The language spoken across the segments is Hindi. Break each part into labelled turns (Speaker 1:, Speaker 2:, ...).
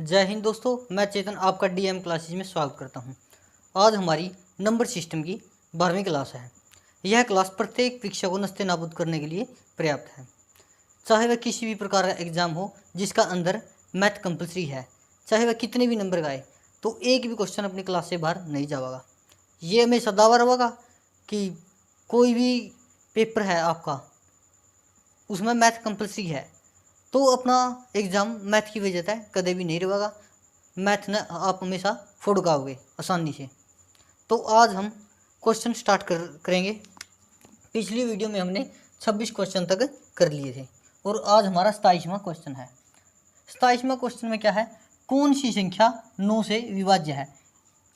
Speaker 1: जय हिंद दोस्तों, मैं चेतन आपका डीएम क्लासेज में स्वागत करता हूं। आज हमारी नंबर सिस्टम की 12वीं क्लास है। यह क्लास प्रत्येक परीक्षा को नस्ते नाबूद करने के लिए पर्याप्त है। चाहे वह किसी भी प्रकार का एग्जाम हो जिसका अंदर मैथ कंपलसरी है, चाहे वह कितने भी नंबर का आए, तो एक भी क्वेश्चन अपनी क्लास से बाहर नहीं जाएगा। ये हमेशा दावा रहेगा कि कोई भी पेपर है आपका, उसमें मैथ कंपलसरी है, तो अपना एग्ज़ाम मैथ की वजह से कदे भी नहीं रहेगा। मैथ ने आप हमेशा फुड़काओगे आसानी से। तो आज हम क्वेश्चन स्टार्ट करेंगे। पिछली वीडियो में हमने 26 क्वेश्चन तक कर लिए थे और आज हमारा 27वां क्वेश्चन है। 27वां क्वेश्चन में क्या है, कौन सी संख्या 9 से विभाज्य है।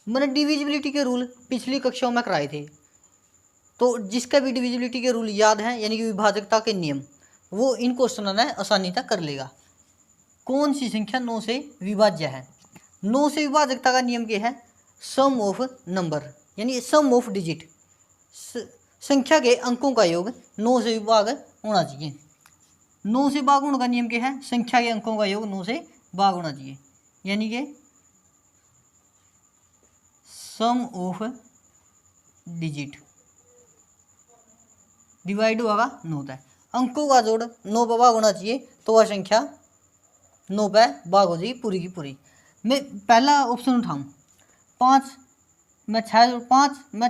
Speaker 1: मैंने डिविजिबिलिटी के रूल पिछली कक्षाओं में कराए थे, तो जिसका भी डिविजिबिलिटी के रूल याद है यानी कि विभाजकता के नियम, वो इन क्वेश्चनों ने आसानी तक कर लेगा। कौन सी संख्या 9 से विभाज्य है। 9 से विभाजकता का नियम क्या है, सम ऑफ नंबर यानी सम ऑफ डिजिट, संख्या के अंकों का योग 9 से विभाग होना चाहिए। 9 से भाग होने का नियम क्या है, संख्या के अंकों का योग 9 से भाग होना चाहिए, यानी कि सम ऑफ डिजिट डिवाइड होगा 9 तक। अंकों का जोड़ 9 पर भाग होना चाहिए, तो वह संख्या 9 पे भाग हो जाएगी पूरी की पूरी। मैं पहला ऑप्शन उठाऊं, 5 में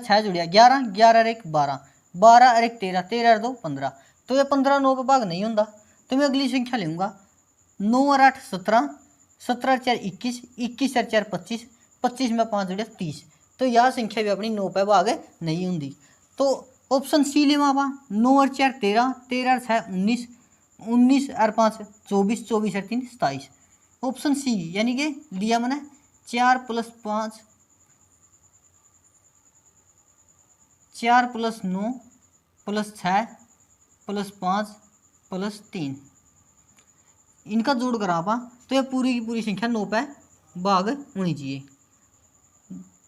Speaker 1: 6 जुड़िया 11, 11 और 1 12, 12 और 1 13, 13 और 2 15, तो यह 15 9 पे भाग नहीं होता। तो मैं अगली संख्या लूँगा, 9 और 8 17, 17 और 4 21, 21 और 4 25, 25 में 5 जुड़िया 30, तो यह संख्या भी अपनी 9 पे भाग नहीं होती। तो ऑप्शन सी ले मापा, 9 और 4 13, 13 और 6 19, 19 और 5 24, 24 और 3 27। ऑप्शन सी यानी कि लिया मैंने 4 + 5 4 + 9 + 6 + 5 + 3, इनका जोड़ करा पा, तो यह पूरी की पूरी संख्या 9 पे भाग होनी चाहिए।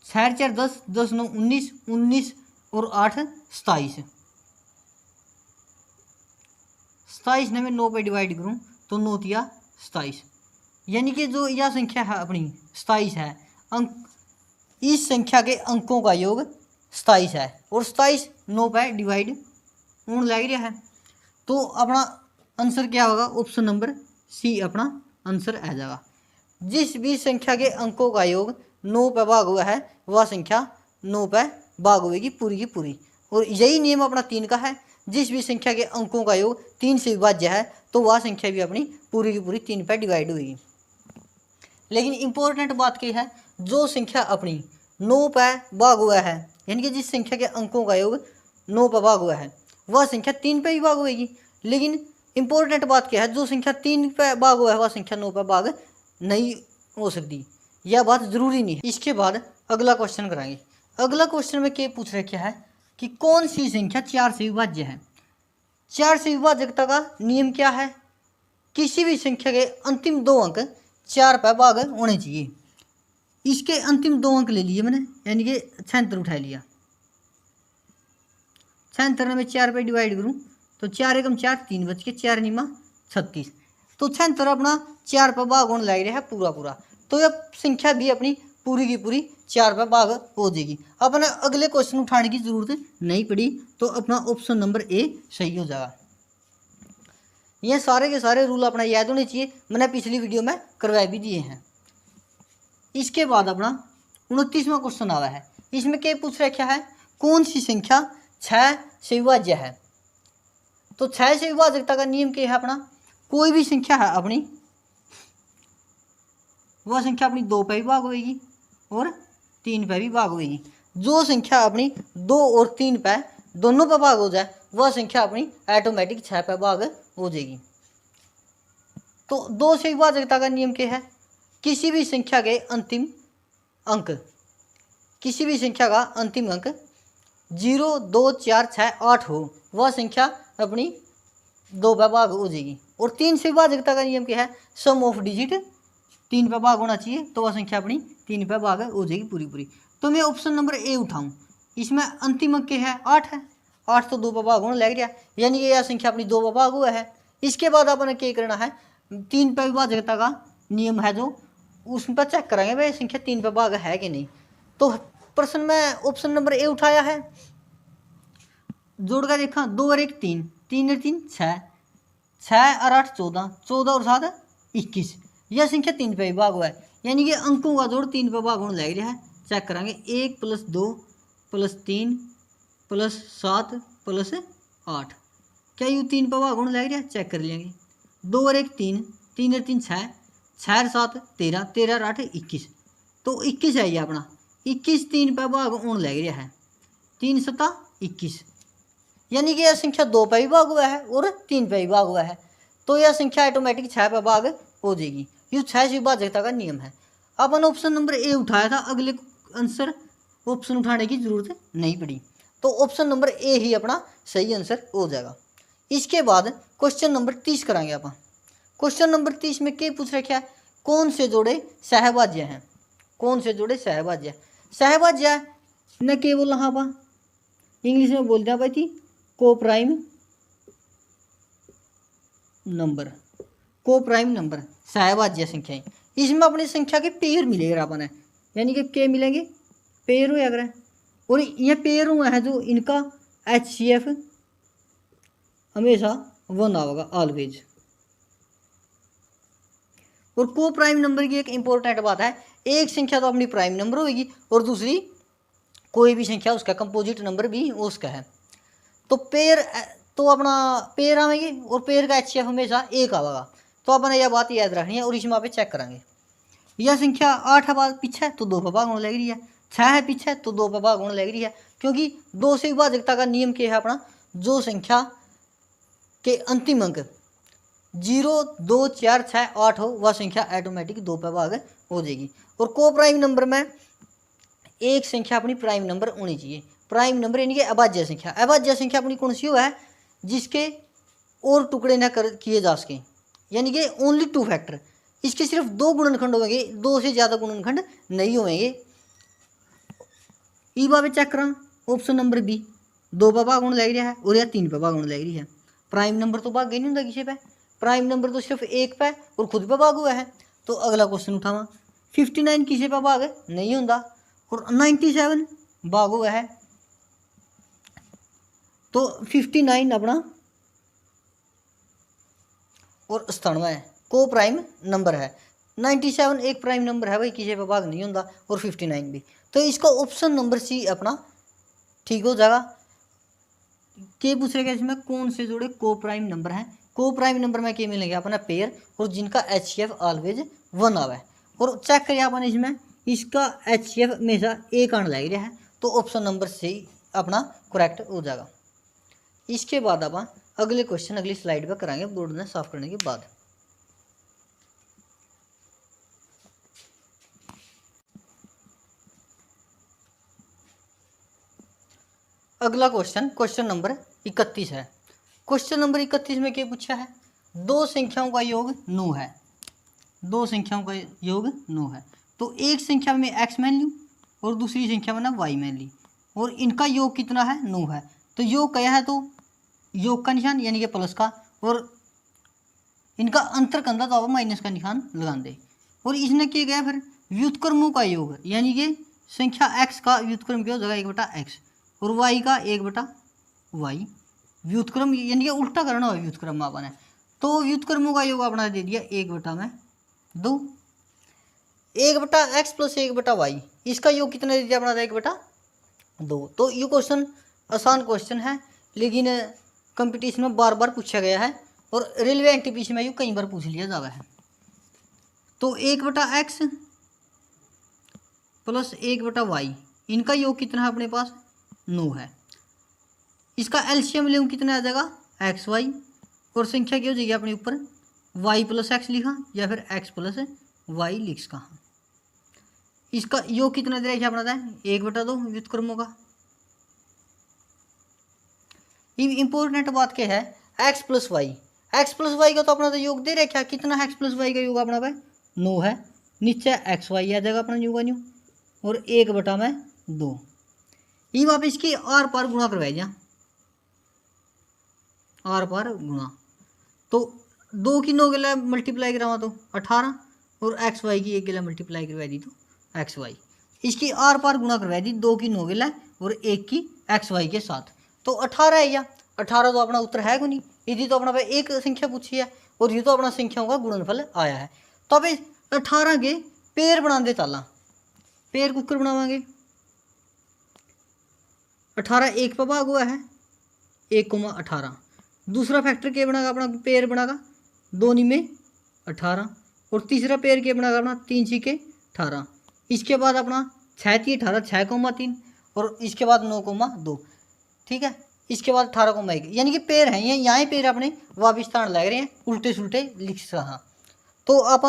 Speaker 1: 6 4 10, 10 9 19, 19 और 8 27, 27 ने मैं 9 पे डिवाइड करूँ तो 9 तिया 27, यानी कि जो यह संख्या है अपनी 27 है, अंक इस संख्या के अंकों का योग 27 है और 27 9 पे डिवाइड होने लग रहा है। तो अपना आंसर क्या होगा, ऑप्शन नंबर सी अपना आंसर आ जाएगा। जिस भी संख्या के अंकों का योग 9 पे भाग हुआ है, वह संख्या 9 पे भाग होगी पूरी की पूरी। और यही नियम अपना 3 का है, जिस भी संख्या के अंकों का योग 3 से विभाज्य है, तो वह संख्या भी अपनी पूरी की पूरी 3 पे डिवाइड हुई। लेकिन इंपॉर्टेंट बात क्या है, जो संख्या अपनी 9 पे भाग हुआ है, यानी कि जिस संख्या के अंकों का योग 9 पे भाग हुआ है, वह संख्या 3 पे भी भाग होगी। लेकिन इंपॉर्टेंट बात क्या है, जो संख्या 3 पे भाग हुआ है वह संख्या 9 पे भाग नहीं हो सकती, यह बात जरूरी नहीं है। इसके बाद अगला क्वेश्चन कराएंगे। अगला क्वेश्चन में क्या पूछ रखा है कि कौन सी संख्या 4 से विभाज्य है। 4 से विभाजकता का नियम क्या है, किसी भी संख्या के अंतिम 2 अंक 4 पे भाग होने चाहिए। इसके अंतिम 2 अंक ले लिए मैंने, यानी कि 76 उठा लिया। 76 में 4 पे डिवाइड करूँ तो 4 एकम 4, 3 बच के 4 निमा 36, तो 76 अपना 4 पे भाग होने लग रहा है पूरा पूरा, तो यह संख्या भी अपनी पूरी की पूरी 4 पे भाग हो जाएगी। अपने अगले क्वेश्चन उठाने की जरूरत नहीं पड़ी, तो अपना ऑप्शन नंबर ए सही हो जाएगा। ये सारे के सारे रूल अपना याद होने चाहिए, मैंने पिछली वीडियो में करवा भी दिए हैं। इसके बाद अपना 29वां क्वेश्चन आ रहा है। इसमें क्या पूछ रखा है, कौन सी संख्या 6 से विभाज्य है। तो 6 से विभाजकता का नियम क्या है, अपना कोई भी संख्या है अपनी, वह संख्या अपनी 2 पे भी भाग होगी और 3 पे भी भाग होगी। जो संख्या अपनी 2 और 3 पे दोनों पे भाग हो जाए, वह संख्या अपनी ऑटोमेटिक 6 पे भाग हो जाएगी। तो 2 से विभाजकता का नियम क्या है, किसी भी संख्या के अंतिम अंक, किसी भी संख्या का अंतिम अंक 0 2 4 6 8 हो, वह संख्या अपनी 2 पे भाग हो जाएगी। और 3 से विभाजकता का नियम क्या है, सम ऑफ डिजिट 3 पे भाग होना चाहिए, तो वह संख्या अपनी 3 पे भाग हो जाएगी पूरी पूरी। तो मैं ऑप्शन नंबर ए उठाऊं, इसमें अंतिम अंक क्या है, 8 है, 8 तो 2 पे भाग होने लग गया, यानी कि यह संख्या अपनी 2 पे भाग हुआ है। इसके बाद अपन क्या करना है, 3 पे विभाजकता का नियम है जो उसमें पर चेक करेंगे भाई संख्या 3 पे भाग है कि नहीं। तो प्रश्न में ऑप्शन नंबर ए उठाया है, जोड़ कर देखा 2 और 1 3, 3 और 3 6, 6 और 8 14, 14 और 7 21, यह संख्या 3 पे भाग हुआ है, यानी कि अंकों का जोड़ 3 पे भाग होने लग रहा है। चेक करेंगे 1 + 2 + 3 + 7 + 8, क्या यू 3 पे भाग होने लग रहा है। चेक कर लेंगे 2 और 1 3, 3 और 3 6, 6 और 7 13, 13 और 8 21, तो 21 है ये अपना, 21 3 पे भाग होने लग रहा है, 3 7 21, यानी कि यह संख्या 2 पे भी भाग हुआ है और 3 पे भी भाग हुआ है, तो यह संख्या ऑटोमेटिक 6 पे भाग हो जाएगी। ये 6 से विभाज्यता का नियम है। अपन ऑप्शन नंबर ए उठाया था, अगले आंसर ऑप्शन उठाने की जरूरत नहीं पड़ी, तो ऑप्शन नंबर ए ही अपना सही आंसर हो जाएगा। इसके बाद क्वेश्चन नंबर 30 कराएंगे अपन। क्वेश्चन नंबर 30 में क्या पूछ रखा है, कौन से जोड़े सहभाज्य हैं, कौन से जोड़े सहभाज्य। सहभाज्य न क्या बोला हाँ अपन इंग्लिश में बोलते हैं भाई थी को प्राइम नंबर, को प्राइम नंबर सहभाज्य संख्याएं। इसमें अपनी संख्या के पेयर मिलेगा अपन है, यानी कि क्या मिलेंगे पेयर हो अगर, और ये पेयर हुआ है जो इनका HCF हमेशा 1 आएगा ऑलवेज। और को प्राइम नंबर की एक इंपॉर्टेंट बात है, एक संख्या तो अपनी प्राइम नंबर होगी और दूसरी कोई भी संख्या उसका कंपोजिट नंबर भी उसका है। तो पेयर तो अपना पेयर आएंगे और पेयर का HCF हमेशा 1 आएगा, तो अपने यह बात याद रखनी है और इसमें आप चेक करेंगे। यह संख्या 8 है पीछे है तो 2 पे भाग होने लग रही है, 6 है पीछे तो 2 पे भाग होने लग रही है, क्योंकि 2 से विभाजकता का नियम क्या है अपना, जो संख्या के अंतिम अंक 0 2 4 6 8 हो वह संख्या ऑटोमेटिक 2 पे भाग हो जाएगी। और को प्राइम नंबर में एक संख्या अपनी प्राइम नंबर होनी चाहिए, प्राइम नंबर यानी कि अभाज्य संख्या। अभाज्य संख्या अपनी कौन सी हो है, जिसके और टुकड़े न किए जा सकें, यानी कि ओनली 2 फैक्टर, इसके सिर्फ 2 गुणनखंड होंगे, 2 से ज़्यादा गुणनखंड नहीं होंगे। ई बाबे चेक करा ऑप्शन नंबर बी 2 पे भाग होने लग रहा है और या 3 पे भाग होने लग रही है। प्राइम नंबर तो भाग ही नहीं होता किसी पे, प्राइम नंबर तो सिर्फ 1 पे और खुद पे भाग हुआ है। तो अगला क्वेश्चन उठावा 59 किसी पे भाग नहीं होता और 97 भाग हुआ है, तो 59 अपना और 97 को प्राइम नंबर है। 97 एक प्राइम नंबर है भाई, किसी पे भाग नहीं होता और 59 भी, तो इसका ऑप्शन नंबर सी अपना ठीक हो जाएगा। क्या पूछेगा इसमें, कौन से जोड़े को प्राइम नंबर हैं। को प्राइम नंबर में क्या मिलेंगे अपना पेयर और जिनका HCF ऑलवेज 1 आवे, और चेक करिए अपन इसमें इसका HCF हमेशा 1 आने लग रहा है, तो ऑप्शन नंबर सी अपना करेक्ट हो जाएगा। इसके बाद अपन अगले क्वेश्चन अगली स्लाइड पर कराएंगे बोर्ड में साफ करने के बाद। अगला क्वेश्चन क्वेश्चन नंबर 31 है। क्वेश्चन नंबर 31 में क्या पूछा है, 2 संख्याओं का योग 9 है, 2 संख्याओं का योग 9 है, तो एक संख्या में x मान लूँ और दूसरी संख्या में ना y मान ली, और इनका योग कितना है 9 है, तो योग क्या है, तो योग का निशान यानी कि प्लस का, और इनका अंतर कंधा तो माइनस का निशान लगा दे। और इसने किया गया फिर व्युत्क्रमों का योग, यानी कि संख्या x का व्युत्क्रम क्या हो जाएगा 1/x और y का 1/y, व्युत्क्रम यानी कि उल्टा करना है व्युत्क्रम में अपने, तो व्युत्क्रमों का योग अपना दे दिया 1/2, 1/x + 1/y, इसका योग कितना दे दिया अपना 1/2। तो ये क्वेश्चन आसान क्वेश्चन है, लेकिन कंपटीशन में बार बार पूछा गया है और रेलवे एनटीपीसी में ये कई बार पूछ लिया जाता है। तो 1/x + 1/y, इनका योग कितना है अपने पास 9 है, इसका एलसीएम ले कितना आ जाएगा xy, और संख्या क्या हो जाएगी अपने ऊपर y + x लिखा या फिर x + y लिख कहा। इसका योग कितना दे रखा अपना 1/2 व्युत्क्रमों का। इंपॉर्टेंट बात क्या है, x + y, x + y का तो अपना तो योग दे रखा, कितना x + y का योग अपना भाई 9 है, नीचे xy आ जाएगा अपना योग न्यू और 1/2। ये वापस इसकी आर पार गुणा करवाई जा, आर पार गुणा, तो 2 की 9 के लिए मल्टीप्लाई करावा तो 18 और एक्स वाई की 1 गेला मल्टीप्लाई करवा दी तो एक्स वाई, इसकी आर पार गुणा करवा दी 2 की 9 गेला और 1 की एक्स वाई के साथ, तो 18 है। या 18 तो अपना उत्तर है को नहीं, यदि तो अपना पे एक संख्या पूछी है और ये तो अपना संख्याओं का गुणनफल आया है। तो अब 18 के पेड़ बना दे ताला, पेड़ कुकर बनावांगे। 18 एक पर भाग हुआ है 1,18, दूसरा फैक्टर के बनागा अपना पेड़ बनागा 2 में 18, और तीसरा पेड़ के बनागा अपना 3 छीके 18, इसके बाद अपना 6 × 18 6,3, और इसके बाद 9,2, ठीक है। इसके बाद 18,1, यानी कि पेड़ हैं ये, यहाँ पेड़ अपने वापिस ताण लग रहे हैं, उल्टे सुल्टे लिख रहा। तो आप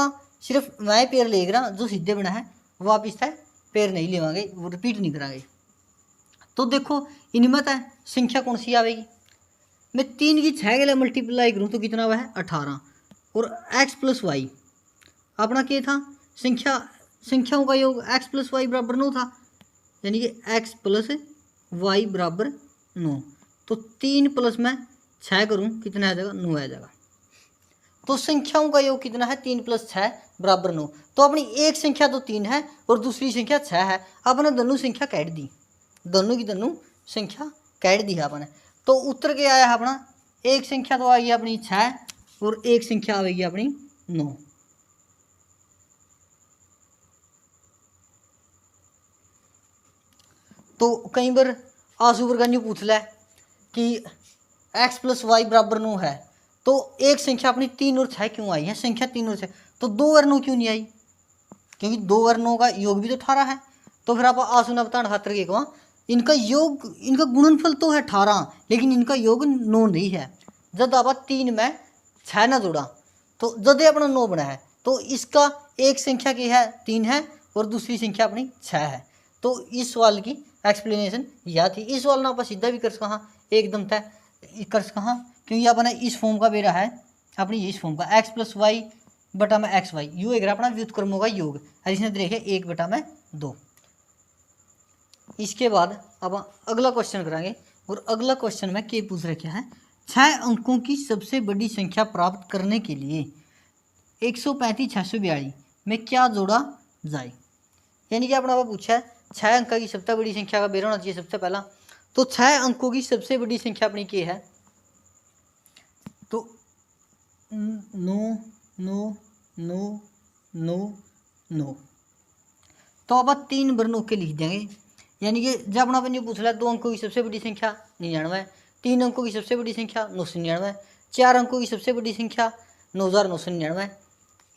Speaker 1: सिर्फ वह पेड़ ले रहा जो सीधे बना है, वापिस है पेड़ नहीं लेवांगे, वो रिपीट नहीं करांगे। तो देखो इनमें है संख्या कौन सी आवेगी, मैं 3 की 6 के लिए मल्टीप्लाई करूँ तो कितना हुआ है 18, और x प्लस वाई अपना क्या था, संख्याओं का योग x प्लस वाई बराबर 9 था, यानी कि x प्लस वाई बराबर 9, तो 3 प्लस में 6 करूँ कितना आ जाएगा 9 आ जाएगा। तो संख्याओं का योग कितना है 3 + 6 बराबर 9, तो अपनी एक संख्या तो 3 है और दूसरी संख्या 6 है, आपने दोनों संख्या काट दी, दोनों की दोनों संख्या काट दी है आपने। तो उत्तर क्या आया है अपना, एक संख्या तो आएगी अपनी 6 और एक संख्या आएगी अपनी 9। तो कई बार आंसू वर्ग पूछ लै कि x + वाई बराबर 9 है, तो एक संख्या अपनी 3 और 6 क्यों आई है, संख्या 3 और 6, तो 2 और 9 क्यों नहीं आई, क्योंकि 2 और 9 का योग भी तो 18 है। तो फिर आप आंसू न बताने खातर के कहा इनका योग, इनका गुणनफल तो है 18, लेकिन इनका योग 9 नहीं है। जब आप 3 में 6 ना जोड़ा तो जब अपना 9 बना है, तो इसका एक संख्या की है 3 है और दूसरी संख्या अपनी 6 है। तो इस सवाल की एक्सप्लेनेशन यह थी। इस सवाल ना आप सीधा भी कर सका एकदम तय कर सका, क्योंकि अपने इस फॉर्म का बेरा है अपनी इस फॉर्म का x + वाई बटा में एक्स वाई, यू एक अपना व्युत्क्रमों का योग, इसने देखे 1/2। इसके बाद अब अगला क्वेश्चन करांगे, और अगला क्वेश्चन में क्या पूछ रखा है, 6 अंकों की सबसे बड़ी संख्या प्राप्त करने के लिए 135 642 में क्या जोड़ा जाए। यानी कि अपना पूछा है 6 अंक की सबसे बड़ी संख्या का बेरा होना चाहिए सबसे पहला, तो 6 अंकों की सबसे बड़ी संख्या अपनी क्या है, तो 9 9 9 9 9, तो अब 3 बार 9 के लिख देंगे। यानी कि जब अपना अपन पूछ रहा है 2 अंकों की सबसे बड़ी संख्या 99, 3 अंकों की सबसे बड़ी संख्या 999, 4 अंकों की सबसे बड़ी संख्या 9999,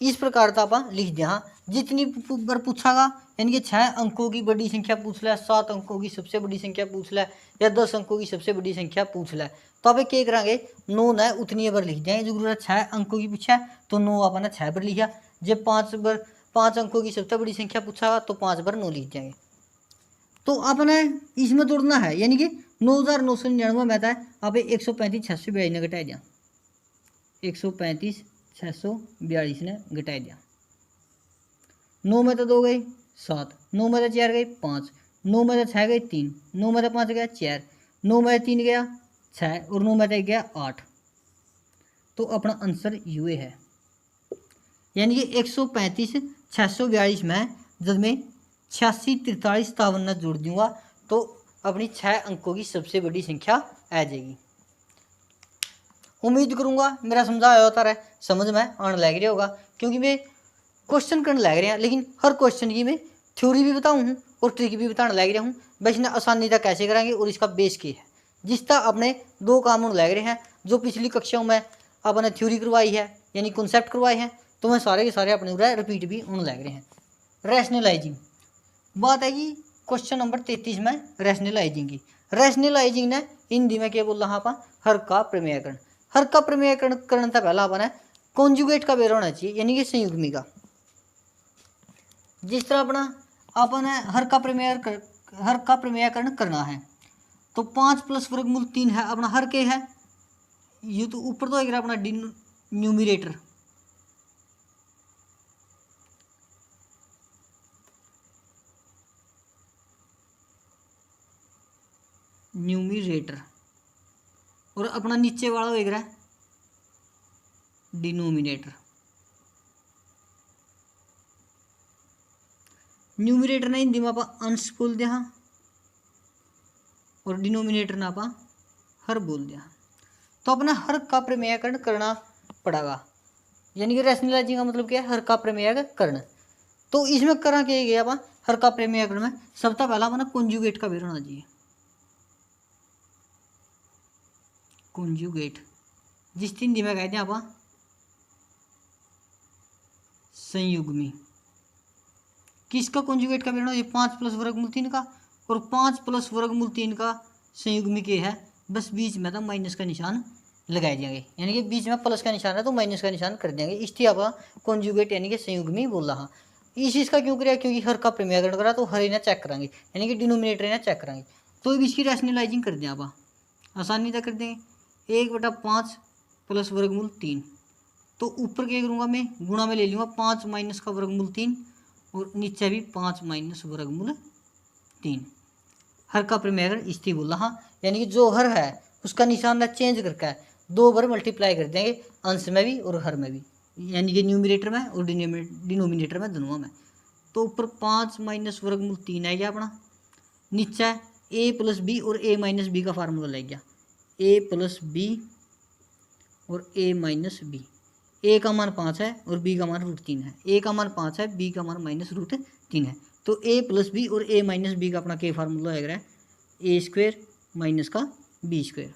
Speaker 1: इस प्रकार का आप लिख दें। हाँ, जितनी बार पूछागा, यानी कि 6 अंकों की बड़ी संख्या पूछ लै, 7 अंकों की सबसे बड़ी संख्या पूछ लै, या 10 अंकों की सबसे बड़ी संख्या पूछ लै, तो अब क्या करेंगे 9 न उतनी बार लिख देंगे। जो जरूरत 6 अंकों की पूछा तो 9 आपने 6 बार लिखा, जब 5 अंकों की सबसे बड़ी संख्या पूछा तो 5 बार 9 लिख जाएंगे। तो आपने इसमें जोड़ना है, यानी कि 9999 में था आप 135 642 ने घटा दिया, 135 642 ने घटा दिया, 9 में तो 2 गए 7, 9 में तो 4 गए 5, 9 में तो 6 गए 3, 9 में तो 5 गया 4, 9 में 3 गया 6 और 9 में तो 1 गया 8। तो अपना आंसर यूए है, यानी कि 135 642 में जब मैं 86 43 57 न जोड़ दूंगा तो अपनी 6 अंकों की सबसे बड़ी संख्या आ जाएगी। उम्मीद करूंगा मेरा समझाया होता रहा समझ में आने लग रहा होगा, क्योंकि मैं क्वेश्चन करने लग रहे हैं, लेकिन हर क्वेश्चन की मैं थ्योरी भी बताऊँ हूँ और ट्रिक भी बताने लग रहा हूँ। बस इन्हें आसानी तक कैसे कराएंगे और इसका बेस क्या है, जिस तक अपने 2 काम होने लग रहे हैं। जो पिछली कक्षाओं में अपने थ्योरी करवाई है यानी कॉन्सेप्ट करवाए हैं, तो मैं सारे के सारे अपने पूरा रिपीट भी होने लग रहे हैं। रैशनलाइजिंग बात है कि क्वेश्चन नंबर 33 में रैशनलाइजिंग की। रैशनलाइजिंग ने हिंदी में क्या बोल रहा आप, हर का प्रमेयकरण। हर का प्रमेयकरण करने से पहला अपन है कॉन्जुगेट का बेरा होना चाहिए, यानी कि संयुग्मी का। जिस तरह अपना अपन है हर का प्रमेयकरण करना है, तो 5 + वर्गमूल 3 है अपना हर के है, ये तो ऊपर तो एक अपना न्यूमिरेटर, और अपना नीचे वाला एक रहा डिनोमिनेटर। न्यूमिनेटर ने हिंदी में आप अंश बोल दिया और डिनोमिनेटर ने आप हर बोल दिया। तो अपना हर का प्रमेयकरण करना पड़ेगा, यानी कि रैशनलाइजिंग का मतलब क्या है, हर का प्रमेयकरण। तो इसमें करा क्या गया अपन हर का प्रमेयकरण में, सबसे पहला अपना कॉन्जुगेट का वेर होना चाहिए। कॉन्जुगेट जिस हिंदी में कहते हैं आप संयुग्मी, किसका कॉन्जुगेट का वेर होना चाहिए, 5 प्लस वर्गमूल 3 का, और 5 प्लस वर्गमूल 3 का संयुग्मी के है, बस बीच में तो माइनस का निशान लगाए जाएंगे, यानी कि बीच में प्लस का निशान है तो माइनस का निशान कर देंगे, इसलिए आप कॉन्जुगेट यानी कि संयुग्मी बोल रहा। इस चीज़ का क्यों करें, क्योंकि हर का प्रमेयकरण करा तो हर इन्हें चेक कराएंगे, यानी कि डिनोमिनेटर इन्हें चेक कराएंगे। तो इसकी रैशनलाइजिंग कर दें आप, आसानी से कर देंगे। 1/5 प्लस वर्गमूल 3, तो ऊपर क्या करूँगा मैं, गुणा में ले लूँगा 5 माइनस का वर्गमूल 3, और नीचे भी 5 माइनस वर्गमूल 3। हर का प्रमेयकरण स्थिति बोल रहा, यानी कि जो हर है उसका निशान चेंज करके 2 बार मल्टीप्लाई कर देंगे, अंश में भी और हर में भी, यानी कि न्यूमिनेटर में और डिनोमिनेटर में, दोनों में। तो ऊपर 5 माइनस वर्गमूल 3 आ गया अपना, नीचे a प्लस बी और a माइनस बी का फार्मूला लग गया, a प्लस बी और a माइनस बी। a का मान 5 है और b का मान √3 है, a का मान 5 है, b का मान माइनस √3 है। तो a प्लस बी और a माइनस बी का अपना क्या फार्मूला लग रहा है, a² माइनस का b²।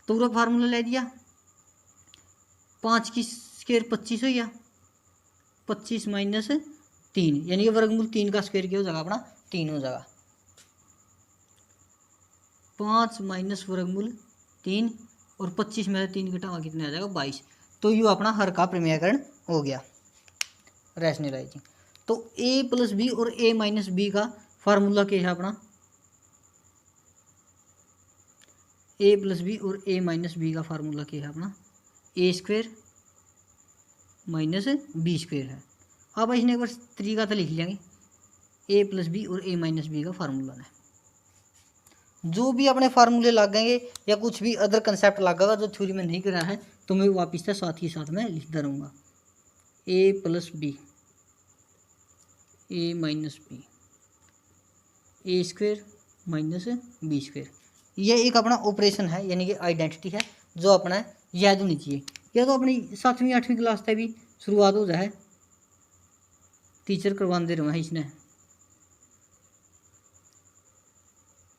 Speaker 1: तो पूरा फार्मूला ले दिया, 5 की स्क्वायर 25 हो गया, 25 माइनस 3, यानी कि वर्गमूल 3 का स्क्वायर क्या हो जाएगा अपना 3 हो जाएगा। 5 माइनस वर्गमूल 3 और 25 में 3 घटावा कितने आ जाएगा 22। तो ये अपना हर का प्रमेयकरण हो गया रैशनलाइजिंग। तो a प्लस बी और a माइनस बी का फार्मूला क्या है अपना, a प्लस बी और a माइनस बी का फार्मूला क्या है अपना, a² माइनस b² है। अब इसने एक बार तरीका तो लिख लेंगे, a प्लस बी और a माइनस बी का फार्मूला है। जो भी अपने फार्मूले लागेंगे या कुछ भी अदर कंसेप्ट लागेगा जो थ्योरी में नहीं करा है तो मैं वापस से साथ ही साथ में लिखता रहूँगा, a plus b a minus b a² minus b²। यह एक अपना ऑपरेशन है, यानी कि आइडेंटिटी है जो अपना याद होनी चाहिए। यह तो अपनी 7वीं 8वीं क्लास तक भी शुरुआत हो जाए, टीचर करवाते रहे इसने,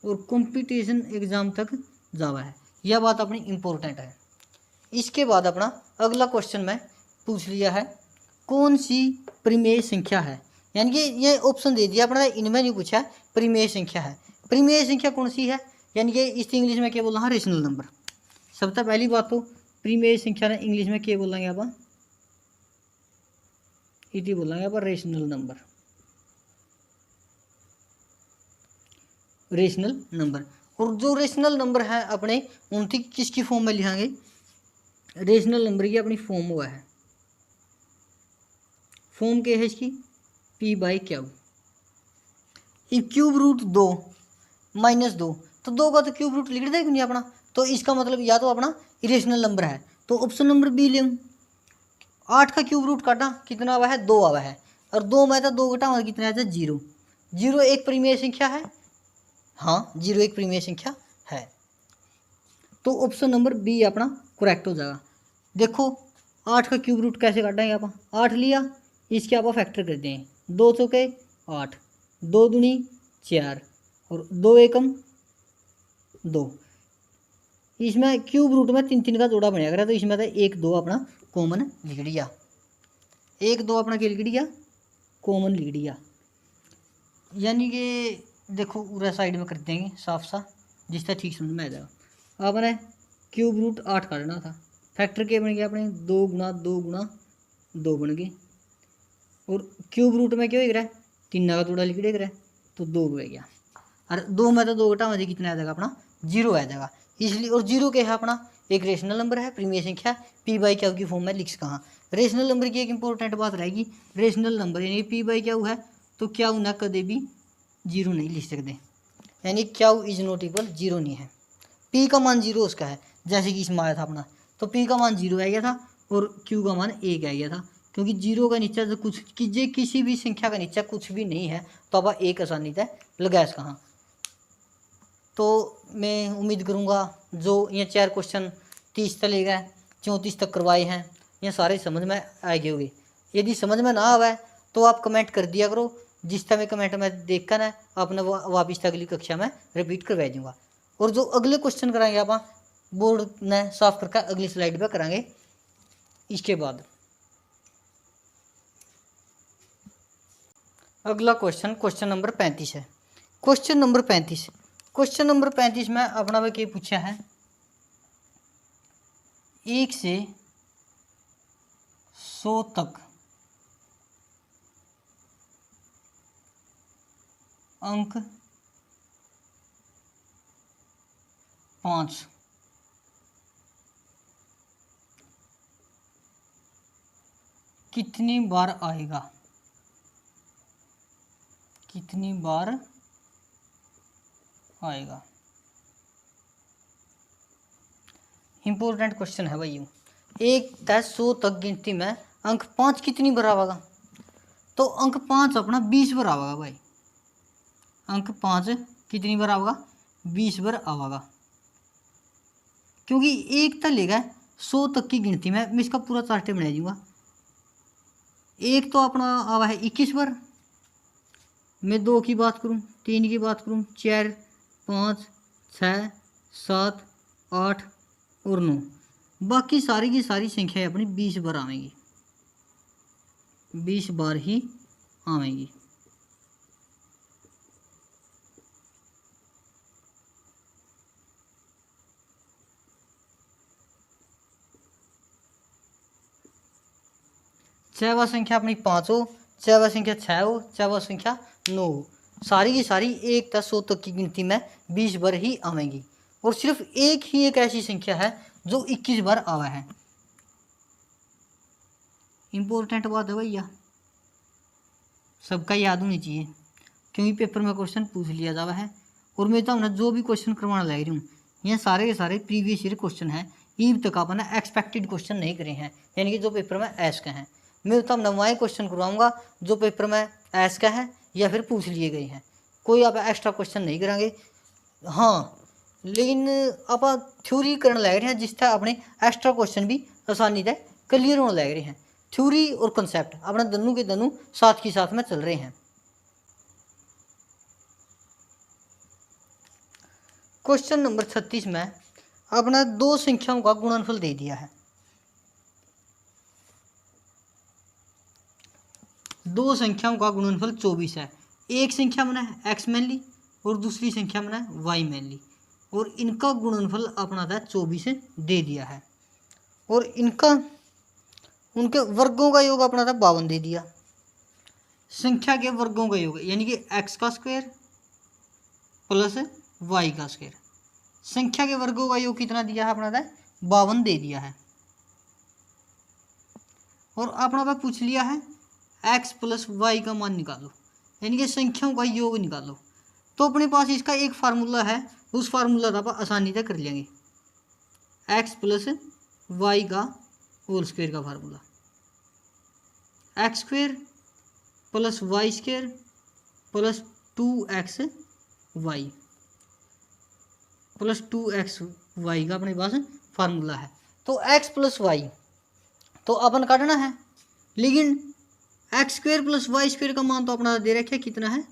Speaker 1: और कंपटीशन एग्जाम तक जावा है, यह बात अपनी इम्पोर्टेंट है। इसके बाद अपना अगला क्वेश्चन में पूछ लिया है, कौन सी परिमेय संख्या है, यानी कि ये ऑप्शन दे दिया अपना, इनमें नहीं पूछा परिमेय संख्या है। परिमेय संख्या कौन सी है, यानी कि इस इंग्लिश में क्या बोल रहा, रेशनल नंबर। सबसे पहली बात तो परिमेय संख्या ने इंग्लिश में क्या बोलेंगे आप, इति बोलेंगे आप रेशनल नंबर, रेशनल नंबर। और जो रेशनल नंबर है अपने उनकी किसकी फॉर्म में लिखेंगे, रेशनल नंबर की अपनी फॉर्म हुआ है, फॉर्म क्या है इसकी, p/q। क्यूब रूट 2 माइनस 2, तो 2 का तो क्यूब रूट लिख देगा नहीं अपना, तो इसका मतलब या तो अपना इरेशनल नंबर है, तो ऑप्शन नंबर बी ले। 8 का क्यूब रूट काटा कितना आवा है 2 आवा है, और 2 में तो 2 घटा कितना आता है 0। 0 एक परिमेय संख्या है, हाँ 0 एक परिमेय संख्या है, तो ऑप्शन नंबर बी अपना करेक्ट हो जाएगा। देखो 8 का क्यूब रूट कैसे काटेंगे आप, 8 लिया, इसके आप फैक्टर कर दें, 2 चौके 8, 2 दूनी 4 और 2 एकम 2। इसमें क्यूब रूट में 3 3 का जोड़ा बनेगा करा, तो इसमें तो 1 2 अपना कॉमन लिख दिया, 1 2 अपना क्या लिख दिया, कॉमन लिख दिया। यानी कि देखो पूरा साइड में कर देंगे साफ सा, जिससे ठीक समझ में आ जाएगा। आपने क्यूब रूट 8 काटना था, फैक्टर क्या बन गया अपने 2 गुना 2 गुना 2 बन गए, और क्यूब रूट में क्या हो रहा है 3 का जोड़ा लिख रहा है, तो 2 हो गया, और 2 में तो 2 घटा मुझे कितना आ जाएगा अपना 0 आ जाएगा। इसलिए और 0 क्या है अपना एक रेशनल नंबर है, परिमेय संख्या p/q की फॉर्म में लिख कहाँ। रेशनल नंबर की एक इंपॉर्टेंट बात रहेगी, रेशनल नंबर यानी p/q है तो क्या ना कदे भी 0 नहीं लिख सकते, यानी q इज नॉट इक्वल 0 नहीं है, p का मान 0 उसका है, जैसे कि इसमें आया था अपना, तो p का मान 0 आ गया था और q का मान 1 आ गया था, क्योंकि जीरो का नीचे जो कुछ कीजिए, किसी भी संख्या का नीचे कुछ भी नहीं है तो अब एक आसानी से लगा कहाँ। तो मैं उम्मीद करूँगा जो ये 4 क्वेश्चन 30 तक ले गए 34 तक करवाए हैं ये सारे समझ में आ गए होंगे। यदि समझ में ना आवे तो आप कमेंट कर दिया करो, जिस तरह कमेंट में देख कर अपने वापिस अगली कक्षा में रिपीट करवा दूँगा। और जो अगले क्वेश्चन कराएंगे आप बोर्ड ने साफ करके अगली स्लाइड पर कराएंगे। इसके बाद अगला क्वेश्चन नंबर 35 है। क्वेश्चन नंबर 35 में अपना वे क्या पूछा है, 1 से 100 तक अंक 5 कितनी बार आएगा, कितनी बार आएगा। इंपॉर्टेंट क्वेश्चन है भाई। 1 से 100 तक गिनती में अंक 5 कितनी बार आवेगा, तो अंक 5 अपना 20 बार आवेगा भाई। अंक 5 कितनी बार आवेगा, 20 बार आवेगा। क्योंकि 1 तक लेगा 100 तक की गिनती में मैं इसका पूरा चार्ट बना दूंगा। 1 तो अपना आवा है 21 बार, मैं 2 की बात करूं, 3 की बात करूं, 4, 5, 6, 7, 8 और 9, बाकी सारी की सारी संख्या अपनी 20 बार आवेंगी, 20 बार ही आवेंगी। चाहे वह संख्या अपनी 5 हो, चाहे वह संख्या 6 हो, चाहे वह संख्या 9 हो, सारी की सारी 1 से 100 तक की गिनती में 20 बार ही आवेंगी। और सिर्फ एक ही एक ऐसी संख्या है जो 21 बार आवा है। इंपॉर्टेंट बात है भैया, सबका याद होनी चाहिए, क्योंकि पेपर में क्वेश्चन पूछ लिया जावा है। और मैं तो हमने जो भी क्वेश्चन करवाना लग रही हूँ ये सारे के सारे प्रीवियस ईयर क्वेश्चन हैं, ईब तक आपने एक्सपेक्टेड क्वेश्चन नहीं करे हैं, यानी कि जो पेपर में ऐस का हैं। मैं तो हमने वही क्वेश्चन करवाऊँगा जो पेपर में ऐस का है या फिर पूछ लिए गए हैं, कोई आप एक्स्ट्रा क्वेश्चन नहीं कराएंगे। हाँ, लेकिन आप थ्योरी करने लग रहे हैं जिस तरह अपने एक्स्ट्रा क्वेश्चन भी आसानी से क्लियर होने लग रहे हैं। थ्योरी और कंसेप्ट अपने दोनों के दोनों साथ ही साथ में चल रहे हैं। क्वेश्चन नंबर 36 में अपना 2 संख्याओं का गुणनफल दे दिया है। 2 संख्याओं का गुणनफल 24 है। एक संख्या बना है x मान ली और दूसरी संख्या बना है y मान ली, और इनका गुणनफल अपना था 24 दे दिया है। और इनका उनके वर्गों का योग अपना था 52 दे दिया। संख्या के वर्गों का योग यानी कि x का स्क्वायर प्लस y का स्क्वायर, संख्या के वर्गों का योग कितना दिया है अपना था 52 दे दिया है। और अपना पे पूछ लिया है x प्लस वाई का मान निकालो, यानी कि संख्याओं का योग निकालो। तो अपने पास इसका एक फार्मूला है, उस फार्मूला का आप आसानी से कर लेंगे। x प्लस वाई का होल स्क्वायर का formula, x square plus y square plus 2x y plus 2x y का अपने पास फार्मूला है। तो x प्लस वाई तो अपन काटना है, लेकिन x square plus y square का मान तो अपना दे रखे कितना है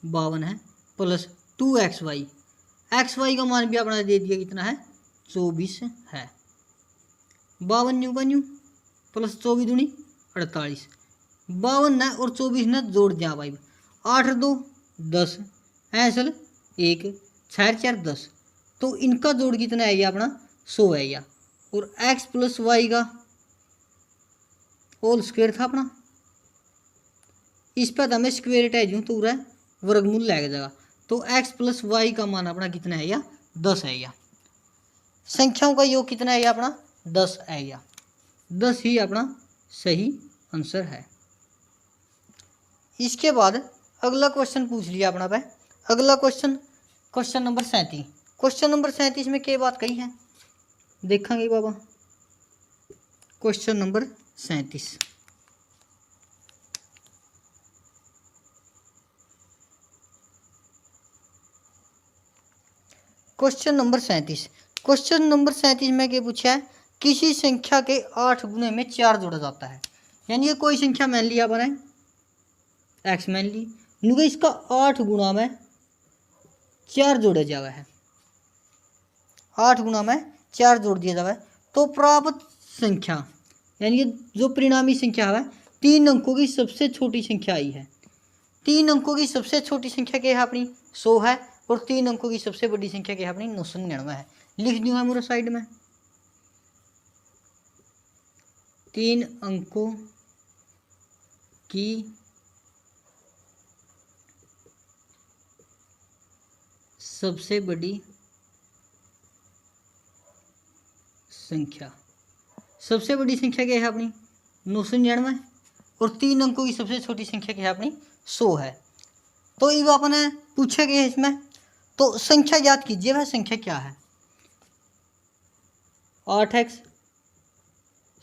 Speaker 1: 52 है, plus 2x Y, x Y का मान भी अपना दे दिया कितना है 24 है। 52 न्यू का न्यू प्लस 24 दूनी 48, 52 ने और 24 ने जोड़ दिया भाई, 8 2 10 ऐसल 1 6 4 10, तो इनका जोड़ कितना है अपना 100 है या। और x प्लस वाई का होल स्क्वायर था अपना, इस पर हमें स्क्वायर हटा दूँ तो पूरा वर्गमूल लग जाएगा। तो x प्लस वाई का मान अपना कितना है या 10 है या। संख्याओं का योग कितना है अपना 10 है या, 10 ही अपना सही आंसर है। इसके बाद अगला क्वेश्चन पूछ लिया अपना पे, अगला क्वेश्चन नंबर 37। क्वेश्चन नंबर 37 में क्या बात कही है देखेंगे बाबा। Question number 37 question number 37। Question number 37 में क्या पूछा है, किसी संख्या के 8 गुने में 4 जोड़ा जाता है। यानी ये कोई संख्या मान लिया अपन एक्स मान ली, नुके इसका 8 गुना में 4 जोड़ा जावा है, 8 गुना में 4 जोड़ दिया जावा है, तो प्राप्त संख्या यानी कि जो परिणामी संख्या है 3 अंकों की सबसे छोटी संख्या आई है। 3 अंकों की सबसे छोटी संख्या क्या है अपनी 100 है, और 3 अंकों की सबसे बड़ी संख्या क्या है अपनी 999 है। लिख दूंगा मेरे साइड में 3 अंकों की सबसे बड़ी संख्या, सबसे बड़ी संख्या क्या है अपनी 999, और 3 अंकों की सबसे छोटी संख्या क्या है अपनी 100 है। तो ये आपने पूछा गया है इसमें, तो संख्या याद कीजिए, वह संख्या क्या है 8x।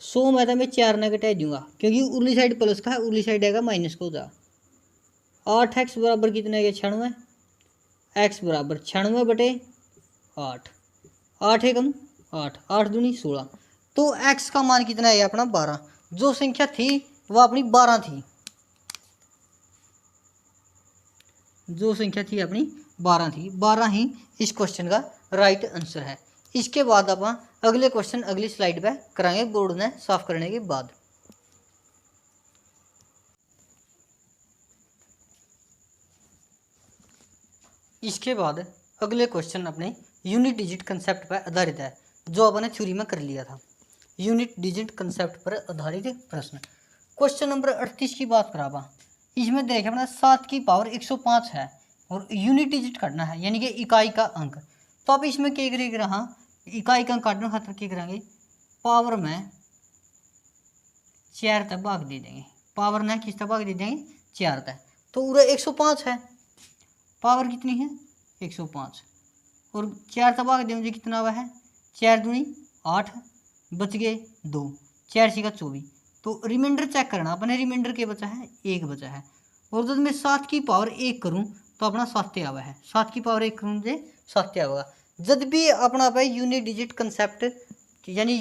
Speaker 1: 100 में तो मैं 4 ना घटा दूंगा क्योंकि उर्ली साइड प्लस का है, उर्ली साइड आएगा माइनस का हो जा। 8x बराबर कितना है 96, x बराबर 96 बटे 8, 8 एकम 8, 8 दूनी 16, तो x का मान कितना है अपना 12। जो संख्या थी वह अपनी 12 थी, जो संख्या थी अपनी 12 थी, 12 ही इस क्वेश्चन का राइट आंसर है। इसके बाद अपन अगले क्वेश्चन अगली स्लाइड पे कराएंगे बोर्ड ने साफ करने के बाद। इसके बाद अगले क्वेश्चन अपने यूनिट डिजिट कंसेप्ट पर आधारित है, जो अपन ने थ्योरी में कर लिया था। यूनिट डिजिट कंसेप्ट पर आधारित प्रश्न। क्वेश्चन नंबर 38 की बात करा, इसमें देखें अपना 7 की पावर 105 है और यूनिट डिजिट करना है यानी कि इकाई का अंक। तो आप इसमें क्या करेंगे, हाँ इकाई का अंक काटने खातर क्या करेंगे, पावर में 4 तक भाग दे देंगे, पावर में किस तक भाग दे देंगे 4 तक। तो पूरा 105 है, पावर कितनी है 105, और 4 तक भाग देंगे कितना हुआ है 4 दूनी 8, बच गए 2, 4 6 का 24। तो रिमाइंडर चेक करना अपने, रिमाइंडर के बचा है 1 बचा है, और जब मैं 7 की पावर 1 करूं तो अपना 7 आवा है, 7 की पावर 1 करूँ मुझे 7 आवेगा। जब भी अपना भाई यूनिट डिजिट कंसेप्ट यानी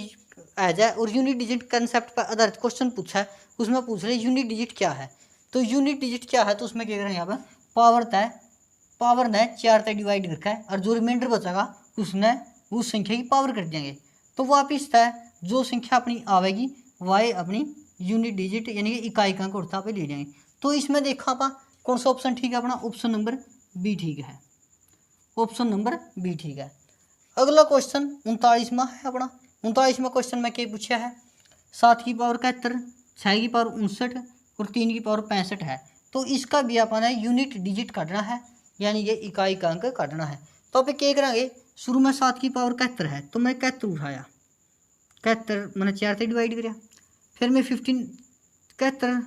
Speaker 1: आ जाए और यूनिट डिजिट कंसेप्ट पर आधारित क्वेश्चन पूछा है, उसमें पूछ रहे यूनिट डिजिट क्या है। तो यूनिट डिजिट क्या है, तो उसमें क्या करें यहाँ पर पावर ने 4 तक डिवाइड रखा है, और जो रिमाइंडर बचेगा उसने उस संख्या की पावर कर देंगे। तो वापिस है जो संख्या अपनी आवेगी वह अपनी यूनिट डिजिट यानी कि इकाई का अंक उठता पे ले जाएंगे। तो इसमें देखा आप कौन सा ऑप्शन ठीक है अपना, ऑप्शन नंबर बी ठीक है, ऑप्शन नंबर बी ठीक है। अगला क्वेश्चन 39वां है अपना। 39वां क्वेश्चन में क्या पूछा है, 7 की पावर 71, 6 की पावर 59 और 3 की पावर 65 है। तो इसका भी अपन है यूनिट डिजिट काटना है यानी ये इकाई का अंक काटना है। तो आप क्या करेंगे, शुरू में 7 की पावर 71 है तो मैं 71 उठाया, 71 मैंने 4 से डिवाइड किया, फिर मैं 15 71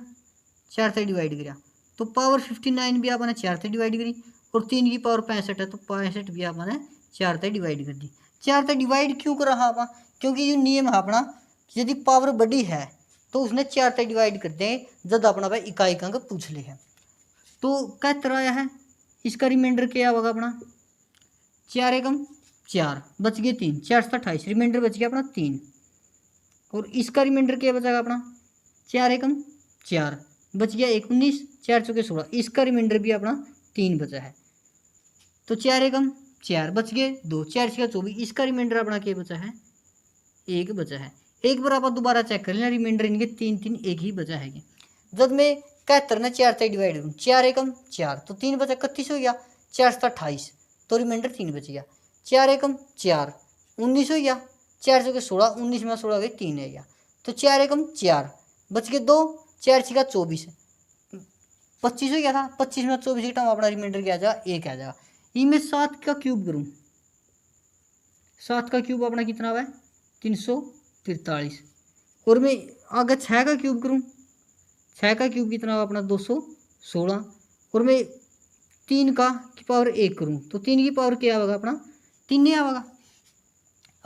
Speaker 1: 4 से डिवाइड किया, तो पावर 59 भी आपने 4 से डिवाइड करी, और 3 की पावर 65 है तो 65 भी आपने 4 से डिवाइड कर दी। 4 से डिवाइड क्यों कर रहा आप, क्योंकि ये नियम है अपना, यदि पावर बड़ी है तो उसने 4 से डिवाइड कर दें जब अपना भाई इकाई का अंक पूछ ले है। तो 71 आया है, इसका रिमाइंडर क्या होगा अपना 4 एकम 4, बच गए 3, 4 से 28, रिमाइंडर बच गया अपना 3, और इसका रिमाइंडर क्या बचेगा अपना 4 एकम 4, बच गया 1 19, 4 चौके 16, इसका रिमाइंडर भी अपना 3 बचा है। तो 4 एकम 4 बच गए 2, 4 6 24, इसका रिमाइंडर अपना क्या बचा है 1 बचा है। एक बार आप दोबारा चेक कर लेना, रिमाइंडर इनके 3 3 1 ही बचा है। जब मैं 71 ने 4 से डिवाइड करूँ, 4 एकम 4 तो 3 बचा 31 हो गया, 4 से 28 तो रिमाइंडर 3 बच गया, 4 एकम 4 19 हो गया, 4 चौके 16, 19 में 16 गए 3 है गया, तो 4 एकम 4 बच गए 2, 4 6 का 24 25 हो गया था, 25 में 24 घटा अपना रिमाइंडर क्या आ जाएगा 1 आ जाएगा। ये मैं 7 का क्यूब करूँ, 7 का क्यूब अपना कितना हुआ है 343, और मैं अगर 6 का क्यूब करूँ, 6 का क्यूब कितना हुआ अपना 216, और मैं 3 का की पावर 1 करूँ तो 3 की पावर क्या आएगा अपना 3 नहीं आएगा।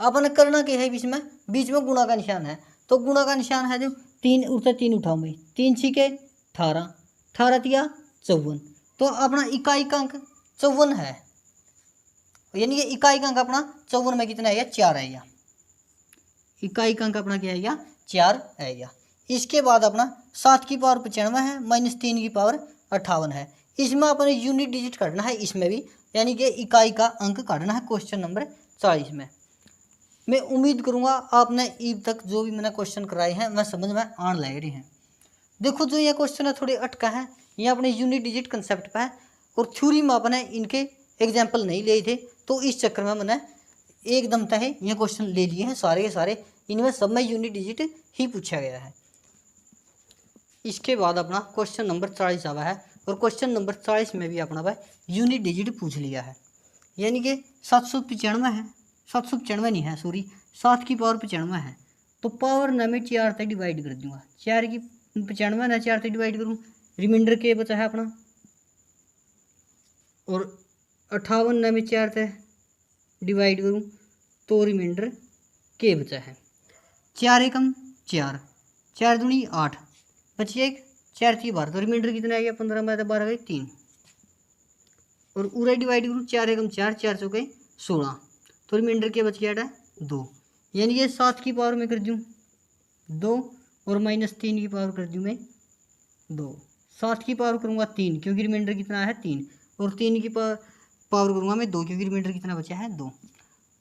Speaker 1: अपन करना क्या है, बीच में गुणा का निशान है, तो गुणा का निशान है जो 3 उठता 3 उठाऊँ भाई, 3 6 18, 18 तिया 54, तो अपना इकाई का अंक 54 है। यानी कि इकाई का अंक अपना 54 में कितना आएगा 4 आएगा। इकाई का अंक अपना क्या आएगा 4 आएगा। इसके बाद अपना 7 की पावर 95 है माइनस 3 की पावर 58 है। इसमें अपने यूनिट डिजिट काटना है इसमें भी, यानी कि इकाई का अंक काटना है क्वेश्चन नंबर 40 में। मैं उम्मीद करूंगा आपने अब तक जो भी मैंने क्वेश्चन कराए हैं वह समझ में आने लग रही हैं। देखो जो ये क्वेश्चन है थोड़े अटका है, ये अपने यूनिट डिजिट कंसेप्ट पर है और थ्योरी में अपने इनके एग्जाम्पल नहीं लिए थे, तो इस चक्कर में मैंने एकदम तय ये क्वेश्चन ले लिए हैं सारे के सारे। इनमें सब में यूनिट डिजिट ही पूछा गया है। इसके बाद अपना क्वेश्चन नंबर 40 आवा है और क्वेश्चन नंबर 40 में भी अपना भाई यूनिट डिजिट पूछ लिया है। यानी कि 795 है, 795 नहीं है सॉरी, 7 की पावर 95 है। तो पावर ना मैं 4 से डिवाइड कर दूंगा, 4 की 95 ना 4 से डिवाइड करूँ, रिमाइंडर के बचा है अपना, और 58 ना मैं 4 से डिवाइड करूँ तो रिमाइंडर के बचा है। 4 एकम 4, 4 दूनी 8, बची एक 4 की 12, तो रिमाइंडर कितना आ गया 15 में 12 गए 3, और उरा डिवाइड करूँ 4 एकम 4, 4 चौके 16, तो रिमाइंडर के बच गया 2। यानी कि 7 की पावर में कर दूँ 2 और माइनस 3 की पावर कर दूँ मैं 2। 7 की पावर करूँगा 3 क्योंकि रिमाइंडर कितना है 3, और 3 की पावर करूँगा मैं 2 क्योंकि रिमाइंडर कितना बचा है 2।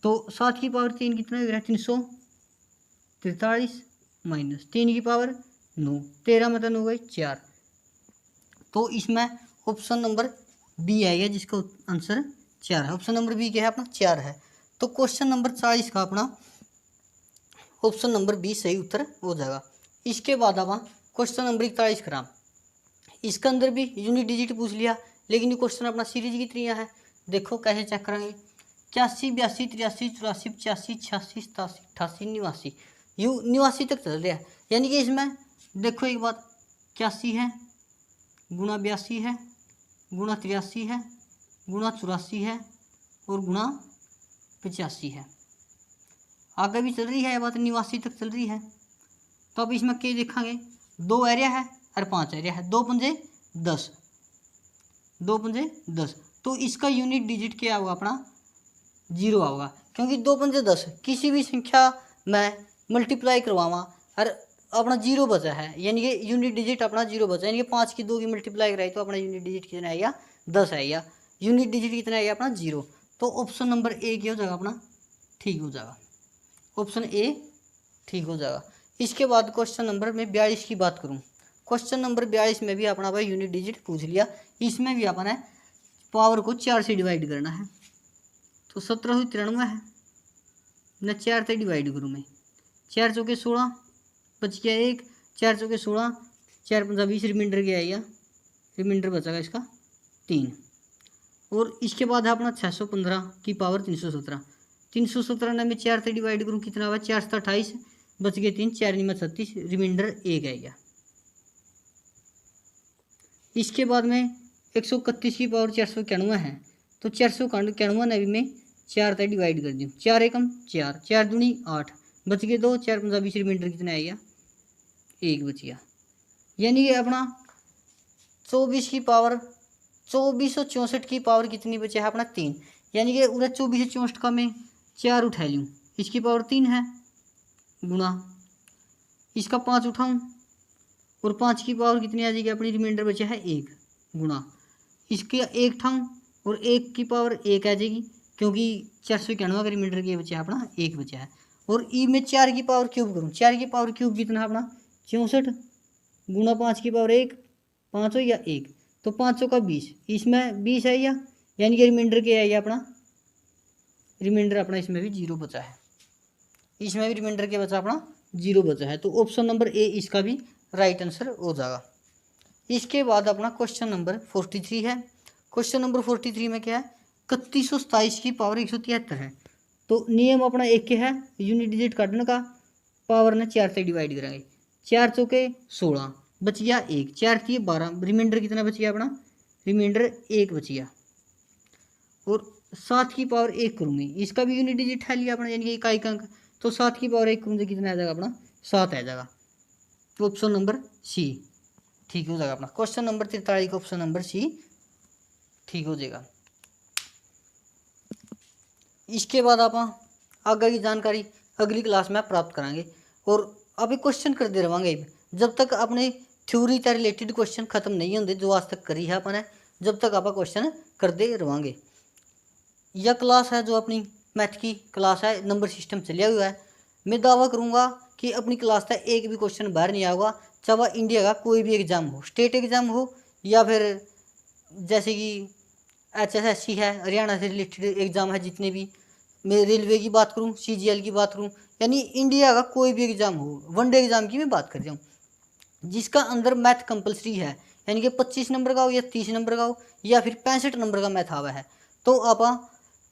Speaker 1: तो 7 की पावर 3 कितना हो रहा है 343 माइनस 3 की पावर 9, 13 में 9 गए 4। तो इसमें ऑप्शन नंबर बी आएगा जिसका आंसर 4 है। ऑप्शन नंबर बी क्या है अपना 4 है। तो क्वेश्चन नंबर 40 का अपना ऑप्शन नंबर बी सही उत्तर हो जाएगा। इसके बाद अब क्वेश्चन नंबर 41 करा, इसके अंदर भी यूनिट डिजिट पूछ लिया, लेकिन ये क्वेश्चन अपना सीरीज की तरह है। देखो कैसे चेक करेंगे, 81 82 83 84 85 86 87 88 89, यू 89 तक चल रहा है। यानी कि इसमें देखो एक बात, 81 है गुणा 82 है गुणा 83 है गुणा 84 है और गुणा 85 है। आगे भी चल रही है ये बात, 89 तक चल रही है। तो अब इसमें क्या देखेंगे, 2 एरिया है और 5 एरिया है, 2 पंजे 10, 2 पंजे 10। तो इसका यूनिट डिजिट क्या होगा अपना 0 होगा, क्योंकि 2 पंजे 10 किसी भी संख्या में मल्टीप्लाई करवावा और अपना 0 बचा है, यानी कि यूनिट डिजिट अपना 0 बचा है। यानी कि 5 की 2 की मल्टीप्लाई कराई तो अपना यूनिट डिजिट कितना आएगा 10 आएगा, यूनिट डिजिट कितना आएगा अपना 0। तो ऑप्शन नंबर ए क्या हो जाएगा अपना ठीक हो जाएगा, ऑप्शन ए ठीक हो जाएगा। इसके बाद क्वेश्चन नंबर में 42 की बात करूं, क्वेश्चन नंबर 42 में भी अपना भाई यूनिट डिजिट पूछ लिया। इसमें भी अपना पावर को 4 से डिवाइड करना है। तो 1793 है न 4 से डिवाइड करूँ मैं, 4 चौके 16 बच गया 1, 4 चौके 16, 4 पंजा 20, रिमाइंडर क्या आएगा, रिमाइंडर बचेगा इसका 3। और इसके बाद है अपना 615 की पावर 317, 317 ने मैं 4 से डिवाइड करूँ कितना हुआ 4 से 28, बच गए 3, 4 में 36, रिमाइंडर 1 आएगा। इसके बाद में 131 की पावर 491 है, तो 491 ने भी मैं 4 से डिवाइड कर दूँ, 4 एकम 4, 4 दूनी 8, बच गए 2, 4 पंजा 20, रिमाइंडर कितना आएगा 1 बच गया। यानी कि अपना 24 की पावर 2464 की पावर कितनी बचे है अपना 3, यानी कि उधर 2464 का मैं 4 उठा लूँ, इसकी पावर 3 है गुणा इसका 5 उठाऊँ और 5 की पावर कितनी आ जाएगी अपनी, रिमाइंडर बचा है 1 गुणा इसके 1 उठाऊँ और 1 की पावर 1 आ जाएगी, क्योंकि 491 का रिमाइंडर के बचा है अपना 1 बचा है। और ई में 4 की पावर क्यूब करूँ, 4 की पावर क्यूब कितना है अपना 64 गुणा 5 की पावर 1, 5 हो या 1, तो 500 का 20, इसमें 20 है यानी कि रिमाइंडर क्या है अपना, रिमाइंडर अपना इसमें भी 0 बचा है, इसमें भी रिमाइंडर क्या बचा अपना 0 बचा है। तो ऑप्शन नंबर ए इसका भी राइट आंसर हो जाएगा। इसके बाद अपना क्वेश्चन नंबर 43 है। क्वेश्चन नंबर 43 में क्या है, 3127 की पावर 173 है। तो नियम अपना एक के है, यूनिट डिजिट काटने का, पावर ने 4 से डिवाइड करेंगे, 4 चौके 16, बच गया 1, 4 थी 12, रिमाइंडर कितना बच गया अपना, रिमाइंडर 1 बच गया। और 7 की पावर 1 करूँगी, इसका भी यूनिट डिजिट है लिया अपना, यानी कि इकाई का अंक, तो 7 की पावर 1 करूँगी कितना आ जाएगा अपना 7 आ जाएगा। तो ऑप्शन नंबर सी ठीक हो जाएगा अपना। क्वेश्चन नंबर 43 का ऑप्शन नंबर सी ठीक हो जाएगा। इसके बाद आप आगे की जानकारी अगली क्लास में प्राप्त करांगे। और अभी क्वेश्चन करते रहेंगे जब तक अपने थ्योरी से रिलेटेड क्वेश्चन खत्म नहीं होंगे जो आज तक करी है अपन जब तक आप क्वेश्चन करते रहेंगे। यह क्लास है जो अपनी मैथ की क्लास है, नंबर सिस्टम चलिया हुआ है। मैं दावा करूंगा कि अपनी क्लास से एक भी क्वेश्चन बाहर नहीं आएगा, चाहे वह इंडिया का कोई भी एग्जाम हो, स्टेट एग्जाम हो या फिर जैसे कि HSSC है, हरियाणा से रिलेटेड एग्जाम है जितने भी, मैं रेलवे की बात करूं, CGL की बात करूं, यानी इंडिया का कोई भी एग्जाम हो, वनडे एग्जाम की मैं बात कर रहा हूँ जिसका अंदर मैथ कंपलसरी है, यानी कि 25 नंबर का हो या 30 नंबर का हो या फिर 65 नंबर का मैथ आवा है, तो आप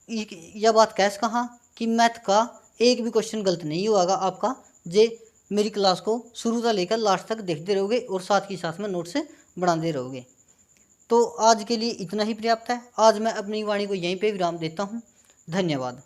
Speaker 1: यह बात कैसे कहा कि मैथ का एक भी क्वेश्चन गलत नहीं होगा आपका, जे मेरी क्लास को शुरू से लेकर लास्ट तक देखते रहोगे और साथ ही साथ में नोट से बनाते रहोगे। तो आज के लिए इतना ही पर्याप्त है। आज मैं अपनी वाणी को यहीं पे विराम देता हूँ। धन्यवाद।